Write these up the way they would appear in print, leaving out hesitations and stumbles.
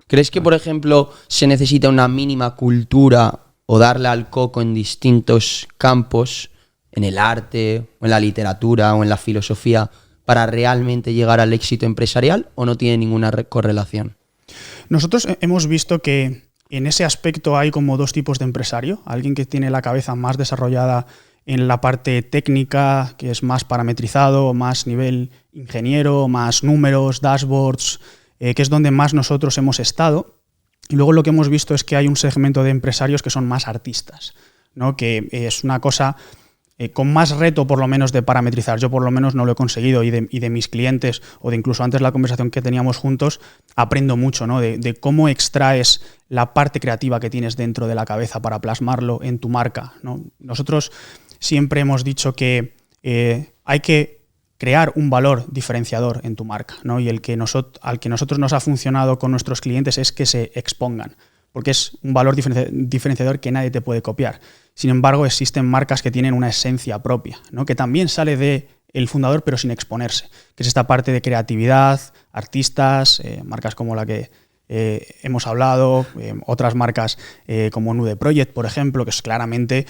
¿Crees que, por ejemplo, se necesita una mínima cultura o darle al coco en distintos campos, en el arte, o en la literatura, o en la filosofía, para realmente llegar al éxito empresarial, o no tiene ninguna correlación? Nosotros hemos visto que en ese aspecto hay como dos tipos de empresario. Alguien que tiene la cabeza más desarrollada en la parte técnica, que es más parametrizado, más nivel ingeniero, más números, dashboards, que es donde más nosotros hemos estado. Y luego lo que hemos visto es que hay un segmento de empresarios que son más artistas, ¿no? Que es una cosa con más reto, por lo menos, de parametrizar. Yo por lo menos no lo he conseguido, y de mis clientes, o de incluso antes la conversación que teníamos juntos, aprendo mucho, ¿no? De cómo extraes la parte creativa que tienes dentro de la cabeza para plasmarlo en tu marca, ¿no? Nosotros siempre hemos dicho que hay que crear un valor diferenciador en tu marca, ¿no? Y al que nosotros nos ha funcionado con nuestros clientes es que se expongan, porque es un valor diferenciador que nadie te puede copiar. Sin embargo, existen marcas que tienen una esencia propia, ¿no? Que también sale del fundador, pero sin exponerse, que es esta parte de creatividad, artistas, marcas como la que hemos hablado, otras marcas como Nude Project, por ejemplo, que es claramente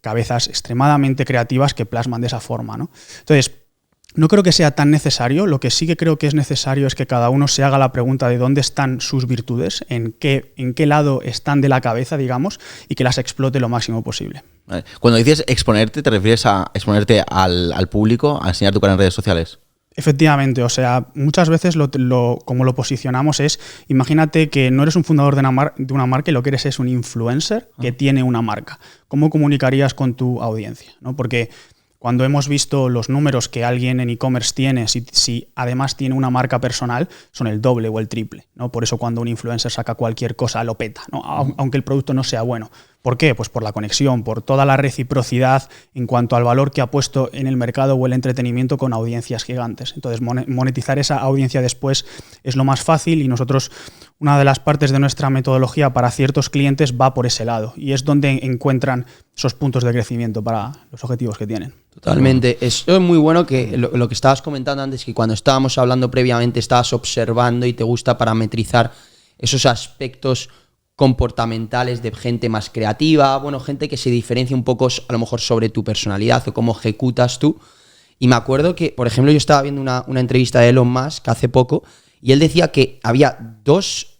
cabezas extremadamente creativas que plasman de esa forma, ¿no? Entonces, no creo que sea tan necesario. Lo que sí que creo que es necesario es que cada uno se haga la pregunta de dónde están sus virtudes, en qué lado están de la cabeza, digamos, y que las explote lo máximo posible. Vale. Cuando dices exponerte, ¿te refieres a exponerte al público, a enseñar tu cara en redes sociales? Efectivamente, o sea, muchas veces como lo posicionamos es, imagínate que no eres un fundador de una marca y lo que eres es un influencer que tiene una marca. ¿Cómo comunicarías con tu audiencia, ¿no? Porque cuando hemos visto los números que alguien en e-commerce tiene, si además tiene una marca personal, son el doble o el triple, ¿no? Por eso cuando un influencer saca cualquier cosa lo peta, ¿no? Aunque el producto no sea bueno. ¿Por qué? Pues por la conexión, por toda la reciprocidad en cuanto al valor que ha puesto en el mercado o el entretenimiento con audiencias gigantes. Entonces, monetizar esa audiencia después es lo más fácil, y nosotros, una de las partes de nuestra metodología para ciertos clientes va por ese lado, y es donde encuentran esos puntos de crecimiento para los objetivos que tienen. Totalmente. Esto es muy bueno, que lo que estabas comentando antes, que cuando estábamos hablando previamente estabas observando y te gusta parametrizar esos aspectos comportamentales de gente más creativa, bueno, gente que se diferencia un poco a lo mejor sobre tu personalidad o cómo ejecutas tú. Y me acuerdo que, por ejemplo, yo estaba viendo una entrevista de Elon Musk hace poco, y él decía que había 2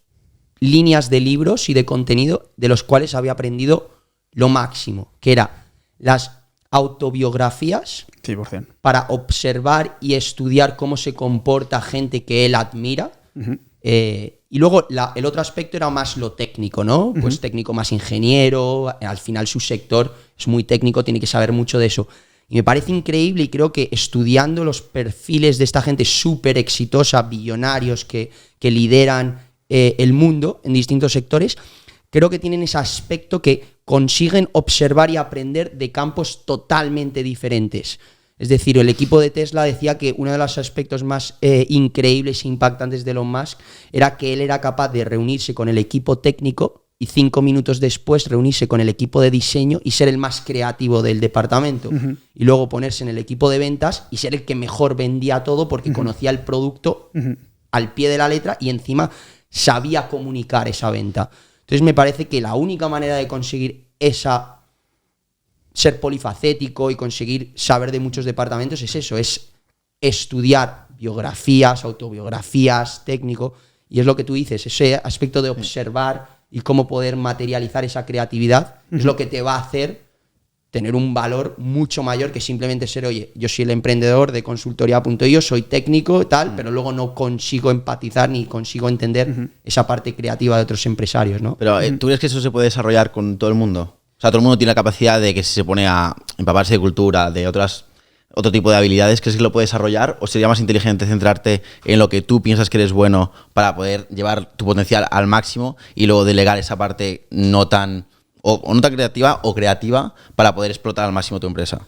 líneas de libros y de contenido de los cuales había aprendido lo máximo, que era las autobiografías, 100%. para observar y estudiar cómo se comporta gente que él admira. Uh-huh. Y luego el otro aspecto era más lo técnico, ¿no? Pues uh-huh. Técnico más ingeniero, al final su sector es muy técnico, tiene que saber mucho de eso. Y me parece increíble, y creo que estudiando los perfiles de esta gente súper exitosa, billonarios que lideran el mundo en distintos sectores, creo que tienen ese aspecto que consiguen observar y aprender de campos totalmente diferentes. Es decir, el equipo de Tesla decía que uno de los aspectos más increíbles e impactantes de Elon Musk era que él era capaz de reunirse con el equipo técnico y 5 minutos después reunirse con el equipo de diseño y ser el más creativo del departamento. Uh-huh. Y luego ponerse en el equipo de ventas y ser el que mejor vendía todo, porque uh-huh. conocía el producto uh-huh. al pie de la letra, y encima sabía comunicar esa venta. Entonces me parece que la única manera de conseguir ser polifacético y conseguir saber de muchos departamentos es eso, es estudiar biografías, autobiografías, técnico, y es lo que tú dices, ese aspecto de observar y cómo poder materializar esa creatividad es lo que te va a hacer tener un valor mucho mayor que simplemente ser, oye, yo soy el emprendedor de consultoría.io, soy técnico, tal, pero luego no consigo empatizar ni consigo entender esa parte creativa de otros empresarios, ¿no? Pero ¿tú crees que eso se puede desarrollar con todo el mundo? O sea, todo el mundo tiene la capacidad de que si se pone a empaparse de cultura, de otro tipo de habilidades, ¿crees que lo puede desarrollar? ¿O sería más inteligente centrarte en lo que tú piensas que eres bueno para poder llevar tu potencial al máximo y luego delegar esa parte no tan creativa o creativa para poder explotar al máximo tu empresa?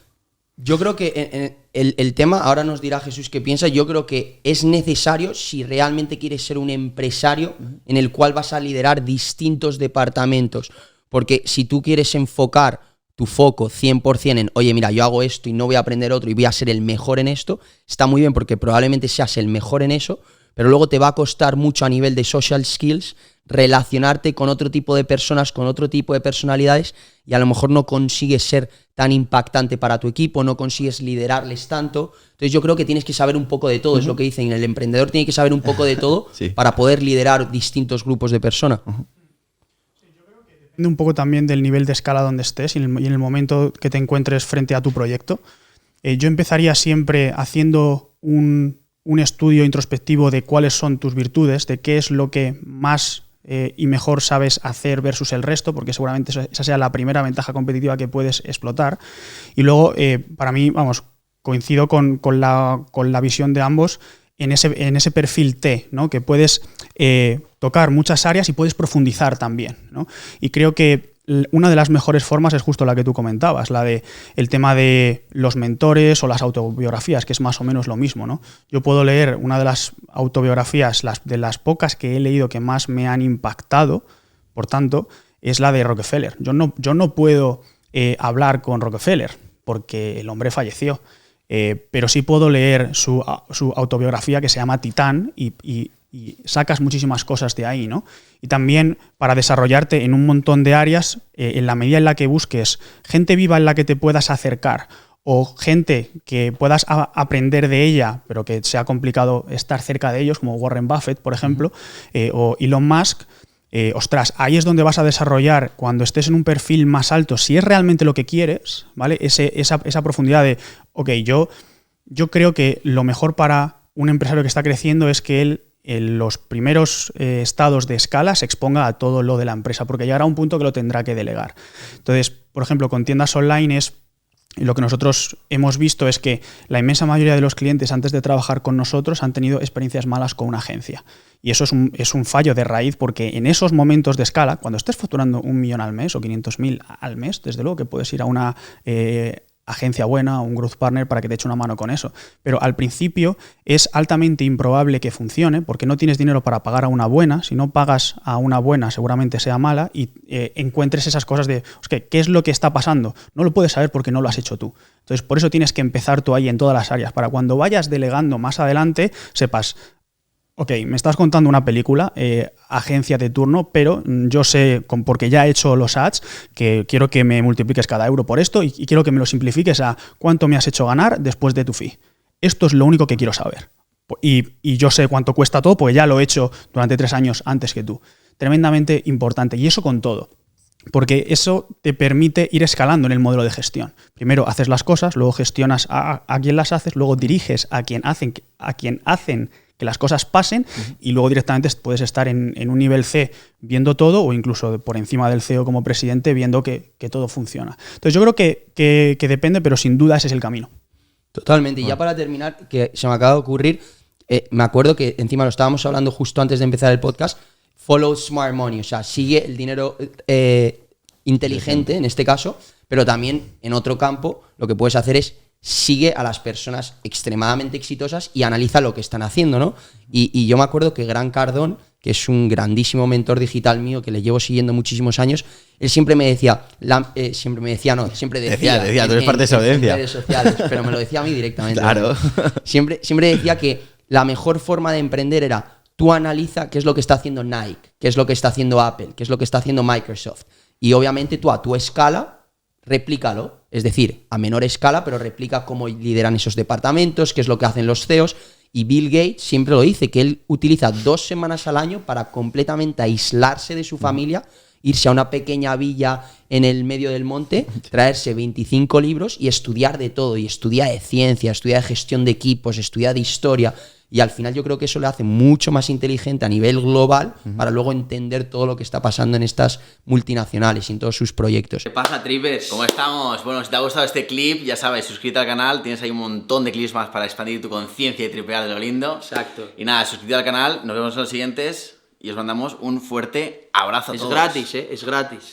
Yo creo que el tema, ahora nos dirá Jesús qué piensa, yo creo que es necesario si realmente quieres ser un empresario en el cual vas a liderar distintos departamentos. Porque si tú quieres enfocar tu foco 100% en, oye, mira, yo hago esto y no voy a aprender otro y voy a ser el mejor en esto, está muy bien porque probablemente seas el mejor en eso, pero luego te va a costar mucho a nivel de social skills relacionarte con otro tipo de personas, con otro tipo de personalidades, y a lo mejor no consigues ser tan impactante para tu equipo, no consigues liderarles tanto. Entonces yo creo que tienes que saber un poco de todo, es lo que dicen, el emprendedor tiene que saber un poco de todo Sí. para poder liderar distintos grupos de personas. Depende un poco también del nivel de escala donde estés y en el momento que te encuentres frente a tu proyecto. Yo empezaría siempre haciendo un estudio introspectivo de cuáles son tus virtudes, de qué es lo que más y mejor sabes hacer versus el resto, porque seguramente esa sea la primera ventaja competitiva que puedes explotar. Y luego, para mí, vamos, coincido con la visión de ambos en ese perfil T, ¿no? Que puedes tocar muchas áreas y puedes profundizar también, ¿no? Y creo que una de las mejores formas es justo la que tú comentabas, la de el tema de los mentores o las autobiografías, que es más o menos lo mismo, ¿no? Yo puedo leer una de las autobiografías, de las pocas que he leído que más me han impactado, por tanto, es la de Rockefeller. Yo no puedo hablar con Rockefeller porque el hombre falleció, pero sí puedo leer su autobiografía que se llama Titán y sacas muchísimas cosas de ahí, ¿no? Y también para desarrollarte en un montón de áreas, en la medida en la que busques gente viva en la que te puedas acercar o gente que puedas aprender de ella, pero que sea complicado estar cerca de ellos, como Warren Buffett, por ejemplo, o Elon Musk, ostras, ahí es donde vas a desarrollar, cuando estés en un perfil más alto, si es realmente lo que quieres, ¿vale? Esa profundidad de, ok, yo creo que lo mejor para un empresario que está creciendo es que él en los primeros estados de escala se exponga a todo lo de la empresa, porque llegará un punto que lo tendrá que delegar. Entonces, por ejemplo, con tiendas online lo que nosotros hemos visto es que la inmensa mayoría de los clientes antes de trabajar con nosotros han tenido experiencias malas con una agencia. Y eso es un fallo de raíz, porque en esos momentos de escala, cuando estés facturando 1 millón al mes o 500.000 al mes, desde luego que puedes ir a una agencia buena o un growth partner para que te eche una mano con eso. Pero al principio es altamente improbable que funcione porque no tienes dinero para pagar a una buena. Si no pagas a una buena, seguramente sea mala y encuentres esas cosas de, ¿qué es lo que está pasando? No lo puedes saber porque no lo has hecho tú. Entonces, por eso tienes que empezar tú ahí en todas las áreas, para cuando vayas delegando más adelante, sepas, ok, me estás contando una película, agencia de turno, pero yo sé, porque ya he hecho los ads, que quiero que me multipliques cada euro por esto y quiero que me lo simplifiques a cuánto me has hecho ganar después de tu fee. Esto es lo único que quiero saber. Y yo sé cuánto cuesta todo, porque ya lo he hecho durante 3 años antes que tú. Tremendamente importante. Y eso con todo. Porque eso te permite ir escalando en el modelo de gestión. Primero haces las cosas, luego gestionas a quien las haces, luego diriges a quien hacen que las cosas pasen, y luego directamente puedes estar en un nivel C viendo todo, o incluso por encima del CEO como presidente viendo que todo funciona. Entonces yo creo que depende, pero sin duda ese es el camino. Totalmente. Y ya para terminar, que se me acaba de ocurrir, me acuerdo que encima lo estábamos hablando justo antes de empezar el podcast, follow smart money, o sea, sigue el dinero inteligente en este caso, pero también en otro campo lo que puedes hacer es sigue a las personas extremadamente exitosas y analiza lo que están haciendo, ¿no? Y yo me acuerdo que Grant Cardone, que es un grandísimo mentor digital mío que le llevo siguiendo muchísimos años, él siempre me decía, siempre decía, tú eres parte de esa audiencia. En redes sociales, pero me lo decía a mí directamente. Claro. Siempre decía que la mejor forma de emprender era tú analiza qué es lo que está haciendo Nike, qué es lo que está haciendo Apple, qué es lo que está haciendo Microsoft. Y obviamente tú a tu escala, replícalo. Es decir, a menor escala, pero replica cómo lideran esos departamentos, qué es lo que hacen los CEOs. Y Bill Gates siempre lo dice, que él utiliza 2 semanas al año para completamente aislarse de su familia, irse a una pequeña villa en el medio del monte, traerse 25 libros y estudiar de todo. Y estudia de ciencia, estudia de gestión de equipos, estudia de historia. Y al final yo creo que eso le hace mucho más inteligente a nivel global para luego entender todo lo que está pasando en estas multinacionales y en todos sus proyectos. ¿Qué pasa, Tripers? ¿Cómo estamos? Bueno, si te ha gustado este clip, ya sabes, suscríbete al canal, tienes ahí un montón de clips más para expandir tu conciencia y tripear de lo lindo. Exacto. Y nada, suscríbete al canal, nos vemos en los siguientes y os mandamos un fuerte abrazo a todos. Es gratis, es gratis.